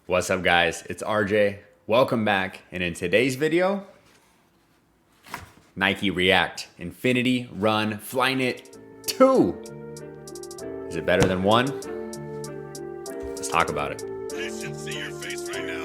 What's up guys, it's RJ. Welcome back, and in today's video, Nike React Infinity Run Flyknit 2. Is it better than 1? Let's talk about it. I should see your face right now.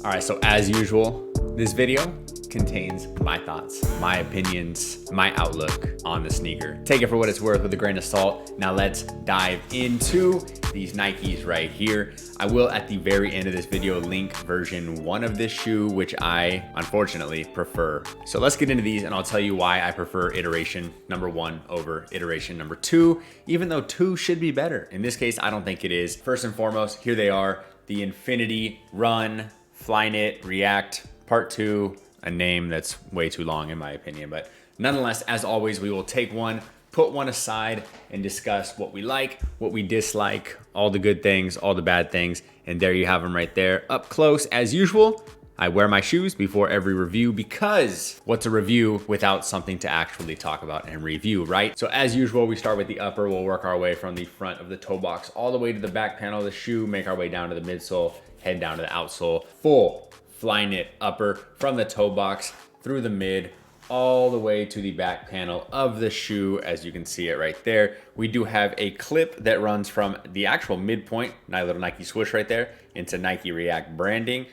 All right, so as usual, this video contains my thoughts, my opinions, my outlook on the sneaker. Take it for what it's worth with a grain of salt. Now let's dive into these Nikes right here. I will at the very end of this video link version 1 of this shoe, which I unfortunately prefer. So let's get into these and I'll tell you why I prefer iteration number 1 over iteration number 2, even though 2 should be better. In this case, I don't think it is. First and foremost, here they are, the Infinity Run Flyknit React Part 2, a name that's way too long in my opinion, but nonetheless, as always, we will take one, put one aside, and discuss what we like, what we dislike, all the good things, all the bad things, and there you have them right there. Up close, as usual, I wear my shoes before every review because what's a review without something to actually talk about and review, right? So as usual, we start with the upper. We'll work our way from the front of the toe box all the way to the back panel of the shoe, make our way down to the midsole, head down to the outsole. Full Flyknit upper from the toe box through the mid, all the way to the back panel of the shoe. As you can see it right there, we do have a clip that runs from the actual midpoint, nice little Nike swoosh right there, into Nike React branding,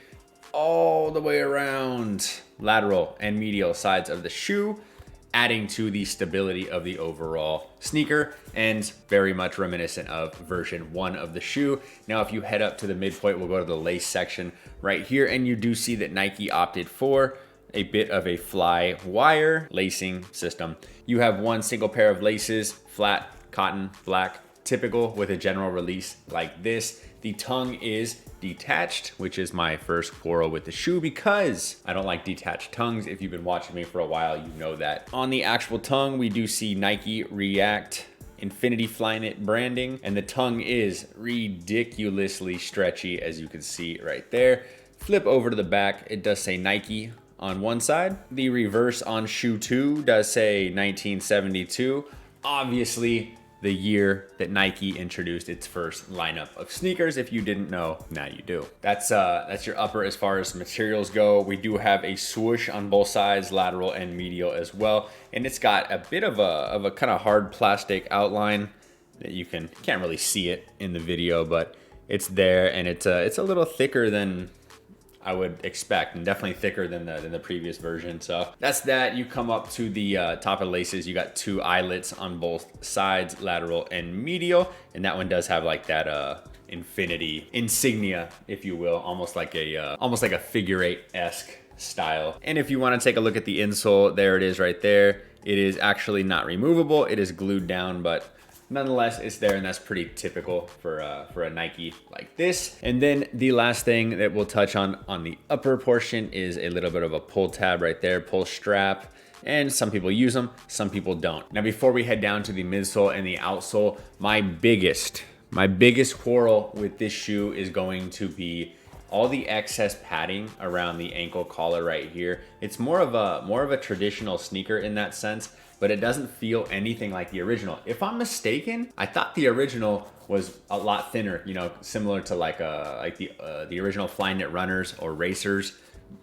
all the way around lateral and medial sides of the shoe, adding to the stability of the overall sneaker, and very much reminiscent of version 1 of the shoe. Now, if you head up to the midpoint, we'll go to the lace section right here, and you do see that Nike opted for a bit of a fly wire lacing system. You have one single pair of laces, flat, cotton, black, typical with a general release like this. The tongue is detached, which is my first quarrel with the shoe because I don't like detached tongues. If you've been watching me for a while, you know that. On the actual tongue, we do see Nike React Infinity Flyknit branding, and the tongue is ridiculously stretchy, as you can see right there. Flip over to the back, it does say Nike on one side. The reverse on shoe 2 does say 1972. Obviously, the year that Nike introduced its first lineup of sneakers. If you didn't know, now you do. That's your upper as far as materials go. We do have a swoosh on both sides, lateral and medial as well. And it's got a bit of a kind of hard plastic outline that you can't really see it in the video, but it's there, and it's a little thicker than I would expect, and definitely thicker than the previous version. So that's that. You come up to the top of the laces, you got 2 eyelets on both sides, lateral and medial, and that one does have like that infinity insignia, if you will, almost like a figure 8-esque style. And if you want to take a look at the insole, there it is right there. It is actually not removable, it is glued down, but nonetheless, it's there, and that's pretty typical for a Nike like this. And then the last thing that we'll touch on the upper portion is a little bit of a pull tab right there, pull strap. And some people use them, some people don't. Now, before we head down to the midsole and the outsole, my biggest quarrel with this shoe is going to be all the excess padding around the ankle collar right here. It's more of a traditional sneaker in that sense, but it doesn't feel anything like the original. If I'm mistaken, I thought the original was a lot thinner, you know, similar to like the original Flyknit runners or racers.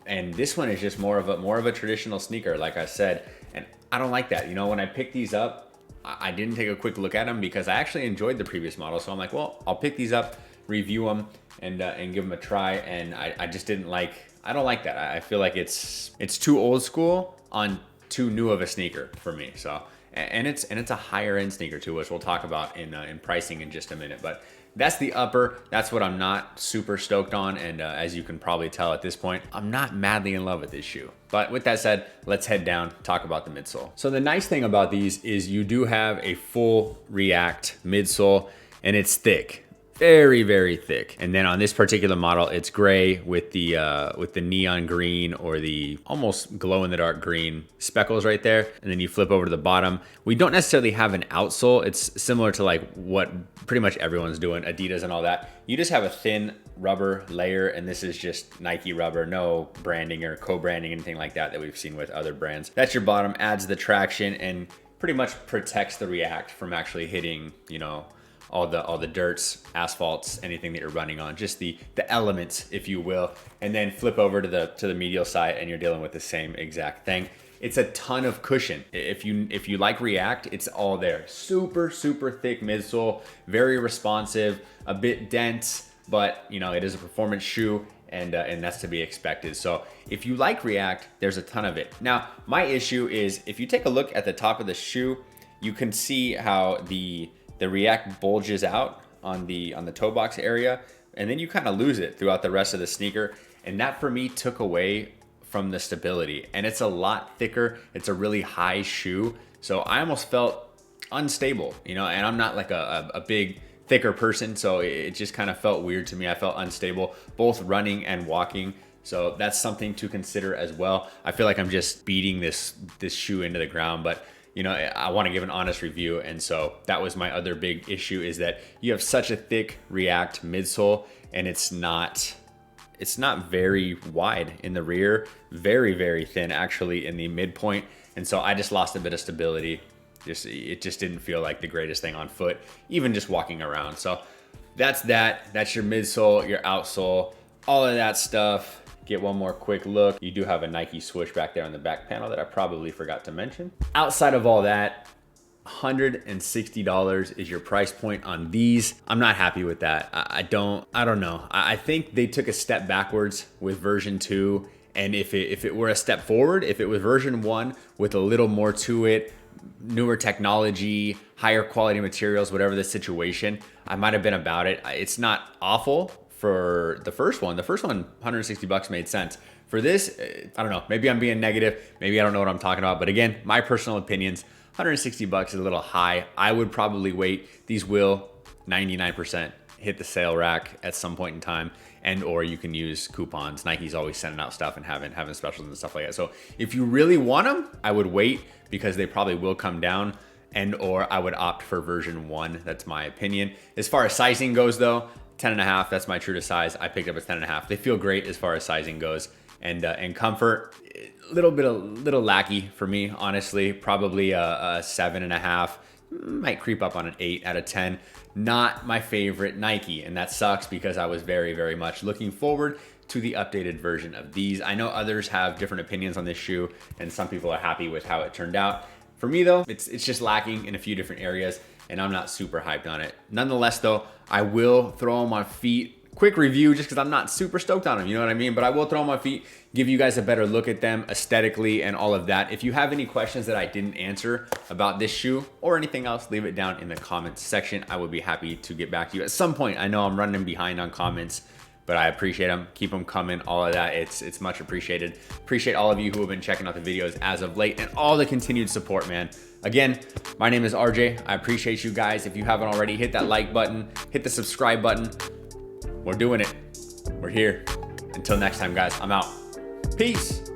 And this one is just more of a traditional sneaker, like I said. And I don't like that. You know, when I picked these up, I didn't take a quick look at them because I actually enjoyed the previous model. So I'm like, well, I'll pick these up, review them, and give them a try. And I just didn't like, I don't like that. I feel like it's too old school on too new of a sneaker for me. So, and it's a higher end sneaker too, which we'll talk about in pricing in just a minute. But that's the upper. That's what I'm not super stoked on. And as you can probably tell at this point, I'm not madly in love with this shoe. But with that said, let's head down, talk about the midsole. So the nice thing about these is you do have a full React midsole, and it's thick. Very, very thick. And then on this particular model, it's gray with the neon green or the almost glow in the dark green speckles right there. And then you flip over to the bottom. We don't necessarily have an outsole. It's similar to like what pretty much everyone's doing, Adidas and all that. You just have a thin rubber layer, and this is just Nike rubber, no branding or co-branding, anything like that we've seen with other brands. That's your bottom, adds the traction, and pretty much protects the React from actually hitting, you know, all the dirts, asphalts, anything that you're running on, just the elements, if you will, and then flip over to the medial side and you're dealing with the same exact thing. It's a ton of cushion. If you like React, it's all there. Super, super thick midsole, very responsive, a bit dense, but you know, it is a performance shoe, and that's to be expected. So if you like React, there's a ton of it. Now, my issue is if you take a look at the top of the shoe, you can see how the React bulges out on the toe box area, and then you kind of lose it throughout the rest of the sneaker. And that for me took away from the stability, and it's a lot thicker. It's a really high shoe. So I almost felt unstable, you know, and I'm not like a big thicker person. So it just kind of felt weird to me. I felt unstable, both running and walking. So that's something to consider as well. I feel like I'm just beating this shoe into the ground, but you know, I want to give an honest review. And so that was my other big issue, is that you have such a thick React midsole, and it's not very wide in the rear, very, very thin actually in the midpoint. And so I just lost a bit of stability. It just didn't feel like the greatest thing on foot, even just walking around. So that's your midsole, your outsole, all of that stuff. Get one more quick look. You do have a Nike swoosh back there on the back panel that I probably forgot to mention. Outside of all that, $160 is your price point on these. I'm not happy with that. I don't know. I think they took a step backwards with version 2. And if it were a step forward, if it was version 1 with a little more to it, newer technology, higher quality materials, whatever the situation, I might have been about it. It's not awful for the first one. The first one, $160 made sense. For this, I don't know, maybe I'm being negative. Maybe I don't know what I'm talking about. But again, my personal opinions, $160 is a little high. I would probably wait. These will 99% hit the sale rack at some point in time, and or you can use coupons. Nike's always sending out stuff and having specials and stuff like that. So if you really want them, I would wait, because they probably will come down, and or I would opt for version 1. That's my opinion. As far as sizing goes though, 10.5, that's my true to size. I picked up a 10.5. They feel great as far as sizing goes, and comfort, little lacky for me, honestly. Probably a 7.5, might creep up on an 8 out of 10. Not my favorite Nike, and that sucks, because I was very, very much looking forward to the updated version of these. I know others have different opinions on this shoe, and some people are happy with how it turned out. For me though, it's just lacking in a few different areas, and I'm not super hyped on it. Nonetheless though, I will throw them on feet. Quick review, just because I'm not super stoked on them, you know what I mean? But I will throw them on feet, give you guys a better look at them aesthetically and all of that. If you have any questions that I didn't answer about this shoe or anything else, leave it down in the comments section. I would be happy to get back to you at some point. I know I'm running behind on comments, but I appreciate them. Keep them coming, all of that. It's much appreciated. Appreciate all of you who have been checking out the videos as of late, and all the continued support, man. Again, my name is RJ. I appreciate you guys. If you haven't already, hit that like button, hit the subscribe button. We're doing it. We're here. Until next time, guys, I'm out. Peace.